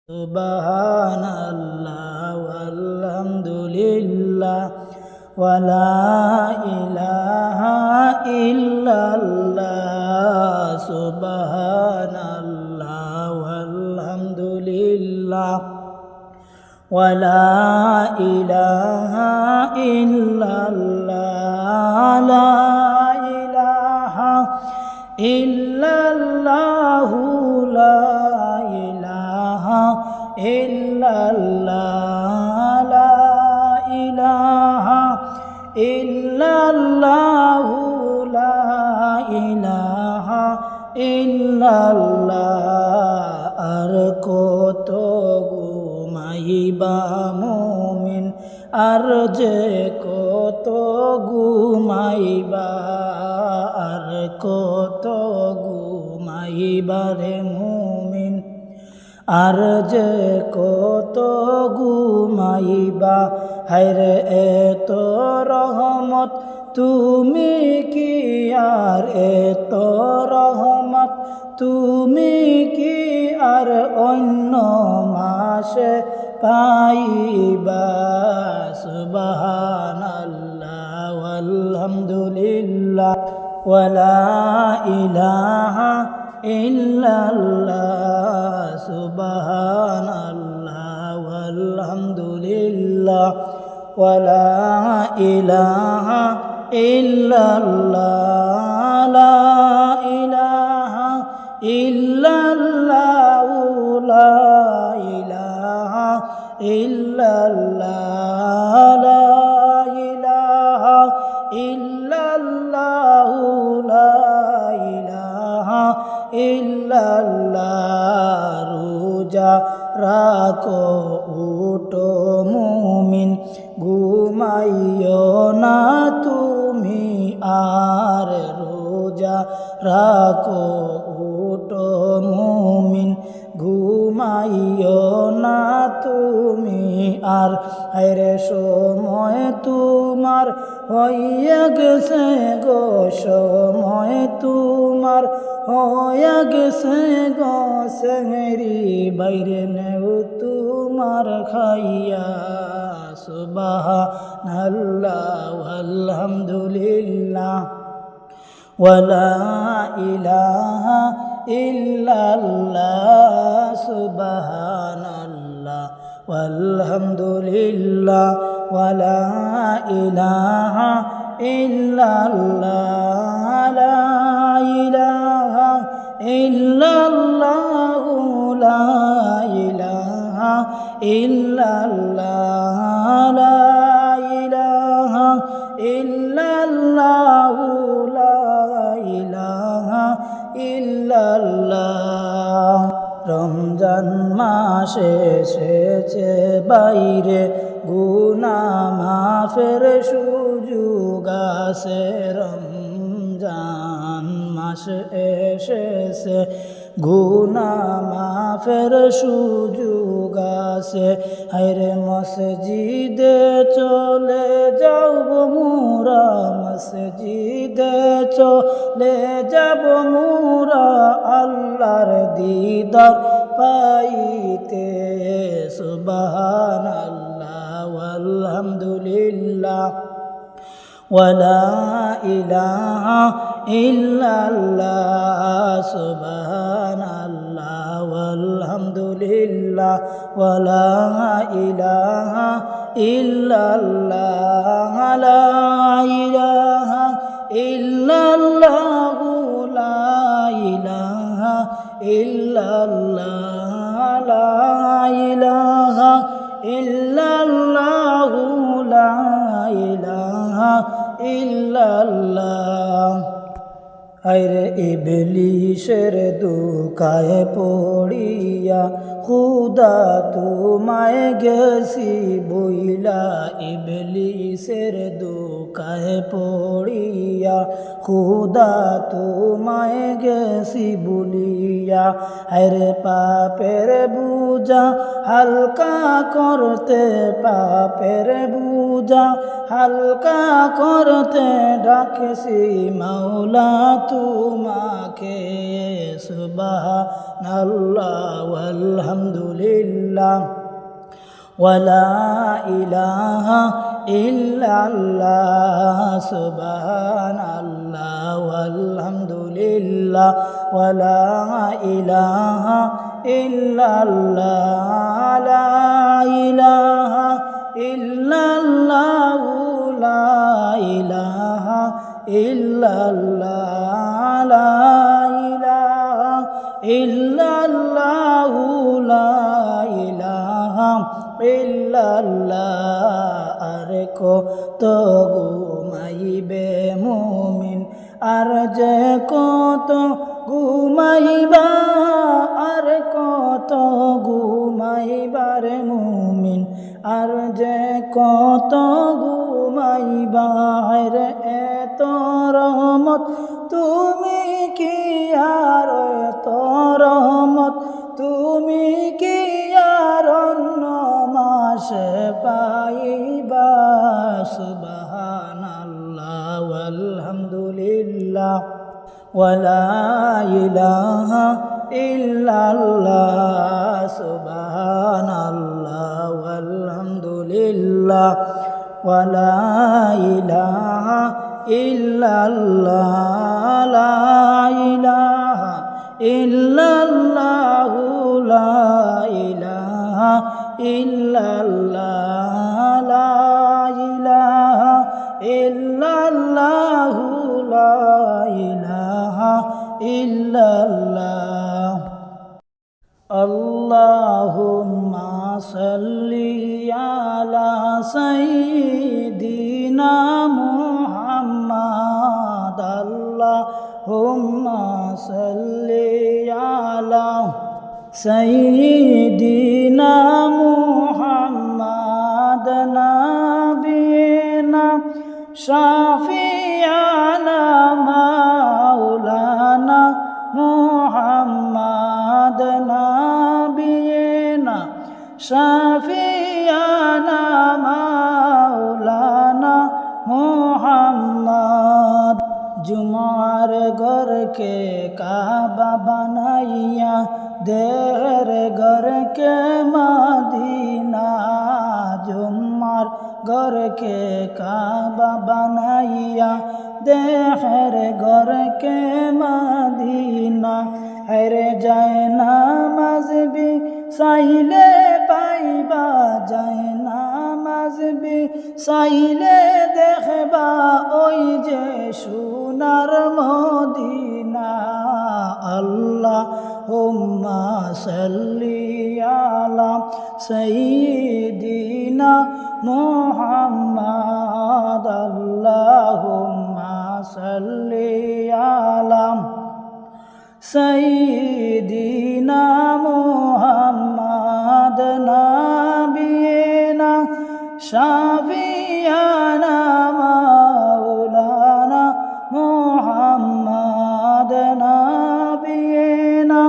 সুবহানাল্লাহ ওয়ালহামদুলিল্লাহ ওয়ালা ইলাহা ইল্লাল্লাহ সুবহানাল্লাহ ওয়ালহামদুলিল্লাহ ওয়ালা ইলাহা ইল্লাল্লাহ লা ইলাহা ইল্লাল্লাহু লা ইলাহা ইল্লাল্লাহ লা ইলাহা ইল্লাল্লাহু লা ইলাহা ইল্লাল্লাহ আর কত ঘুমাইবা মুমিন আর যে কত ঘুমাইবা আর কত ঘুমাইবা রে মুমিন আর যে কত ঘুমাইবা হায়রে এত রহমত তুমি কি আর এত রহমত তুমি কি আর অন্য মাসে পাইবা সুবহানাল্লাহ ওয়ালহামদুলিল্লাহ ওয়ালা ইলাহা ইল্লাল্লাহ সুবহানাল্লাহ ওয়ালহামদুলিল্লাহ ওয়ালা ইলাহা ইল্লাল্লাহ লা ইলাহা ইল্লাল্লাহ লা ইলাহা ইল্লাল্লাহ লা ইলাহা ইল্লাল্লাহ লা ইলাহা ইল্লাল্লাহ রোজা রাখো উঠো মুমিন ঘুমাইও না তুমি আর রোজা রাখো উঠো মুমিন ঘুমাইও না তুমি আর হায়রে সময় তোমার হইয়া গেছে গো সময় তোমার হইয়া গেছে গো সেহরি বাইরে নেও তোমার খাইয়া সুবহানাল্লাহ আলহামদুলিল্লাহ ওয়ালা ইলাহা ইল্লাল্লাহ সুবহানাল্লাহ ওয়ালহামদুলিল্লাহ ওয়ালা ইলাহা ইল্লাল্লাহ লা ইলাহা ইল্লাল্লাহ লা ইলাহা ইল্লাল্লাহ লা ইলাহা ইল্লাল্লাহ লা ইলাহা ইল্লাল্লাহ রমজান মাসে এসেছে বাইরে গুনাহ মাফের সুযোগ আছে রমজান মাস এসেছে গুনাহ মাফের সুযোগ আছে হায়রে মসজিদে চলে যাও মোরা মসজিদে চলে যাব মোরা আল্লাহর দিদার পাইতে সুবহানাল্লাহ ওয়ালহামদুলিল্লাহ ওয়ালা ইলাহা ইল্লাল্লাহ সুবহানাল্লাহ ওয়ালহামদুলিল্লাহ ওয়ালা ইলাহা ইল্লাল্লাহ লা ইলাহা ইল্লাল্লাহ লা ইলাহা ইল্লাল্লাহ লা ইলাহা ইল্লাল্লাহ লা ইলাহা ইল্লাল্লাহ হায়রে ইবলিসের দুকায় পড়িয়া খুদা তোমায় গেছি বইলা ইবলিসের দুকায় পড়িয়া খুদা তোমায় গেছি বলিয়া হায়রে পাপের বুঝা হালকা করতে পাপের বুঝা হালকা করতে ডাকছি মাওলা তোমাকে সুবহানাল্লাহ ওয়াল আলহামদুলিল্লাহ ওয়ালা ইলাহা ইল্লাল্লাহ সুবহানাল্লাহ আলহামদুলিল্লাহ ওয়ালা ইলাহা ইল্লাল্লাহ লা ইলাহা ইল্লাল্লাহ লা ইলাহা ইল্লাল্লাহ লা ইলাহা ইল্লাল্লাহ লা ইলাহা ইল্লাল্লাহ আর কত ঘুমাইবে মুমিন আর যে কত ঘুমাইবা আর কত ঘুমাইবার মুমিন আর যে কত ঘুমাইবা রে এত রহমত তুমি কি আর এত রহমত তুমি কি আর অন্য মাসে পাইবা সুবহানাল্লাহ আলহামদুলিল্লাহ ওয়ালা ইলাহা ইল্লাল্লাহ সুবহানাল্লাহ আলহামদুলিল্লাহ ওয়ালা ইলাহা ইল্লাল্লাহ লা ইলাহা ইল্লাল্লাহ লা ইলাহা ইল্লাল্লাহ লা ইলাহা ইল্লাল্লাহ লা ইলাহা ইল্লাল্লাহ আল্লাহুম্মা সাল্লি আলা সাইয়্যিদিনা মুহাম্মাদ আল্লাহুম্মা সাল্লি আলা সাইয়্যিদিনা মুহাম্মাদ নাবিয়িনা শাফিয়ানা মাওলানা মুহাম্মাদ নাবিয়িনা শাফিয়ানা মাওলানা মুহাম্মাদ জুমার ঘরকে কাবা বানাইয়া দেহের ঘরকে মদিনা জুমার ঘরকে কাবা বানাইয়া দেহের ঘরকে মদিনা হরে যায় নামাজ বি সাইলে পাইবা যায় নামাজ বি সাইলে দেখবা ওই যে সোনার মদিনা আল্লাহুম্মা সাল্লি আলা সাইয়্যিদিনা মুহাম্মাদ আল্লাহুম্মা সাল্লি আলা সাইয়্যিদিনা মুহাম্মাদ নাবিয়িনা শাফিয়ানা মাওলানা মুহাম্মাদ নাবিয়িনা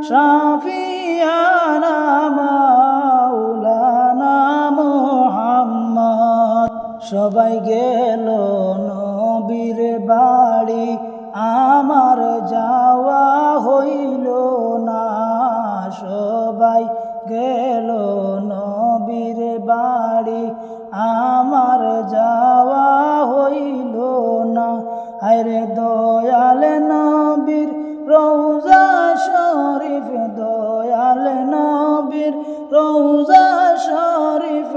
শাফিয়ানা মাওলানা মুহাম্মাদ সবাই গেল নবীর বাড়ি আমার যাওয়া হইল না সবাই গেল নবীর বাড়ি আমার যাওয়া হইল না আরে দয়াল নবীর রওজা শরীফ দয়াল নবীর রওজা শরীফ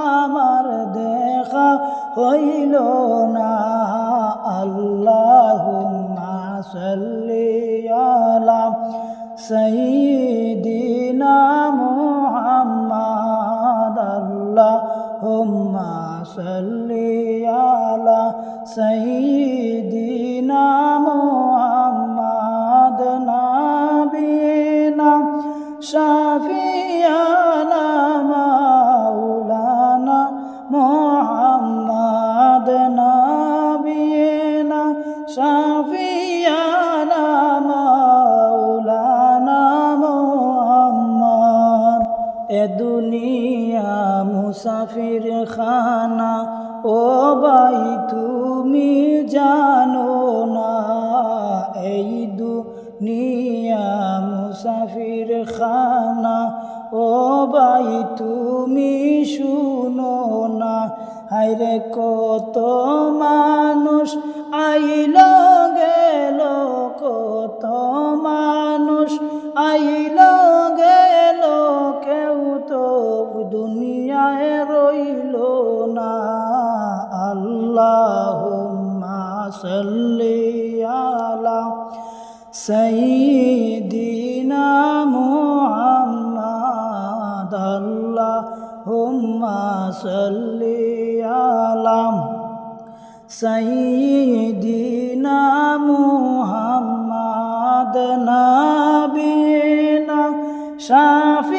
আমার দেখা হইল না আল্লাহুম্মা সাল্লি আলা সাইয়্যিদিনা মুহাম্মাদ আল্লাহুম্মা সাল্লি আলা সাইয়্যিদিনা মুহাম্মাদ নাবিয়িনা শাফিয়ানা মাওলানা মুহাম্মাদ নাবিয়িনা শাফিয়ানা মাওলানা মুহাম্মাদ এ দুনিয়া মুসাফির খানা ও ভাই তুমি জানো না এই দুনিয়া মুসাফির খানা ও ভাই তুমি শুনো না, হায়রে কত মানুষ আইল গেল, কত মানুষ আইল গেল, কেউ তো দুনিয়ায় রইল না। আল্লাহুম্মা সাল্লি আলা সাইয়্যিদিনা মুহাম্মাদ, আল্লাহুম্মা সাল্লি আলা সাইয়্যিদিনা মুহাম্মাদ, নাবিয়িনা শাফি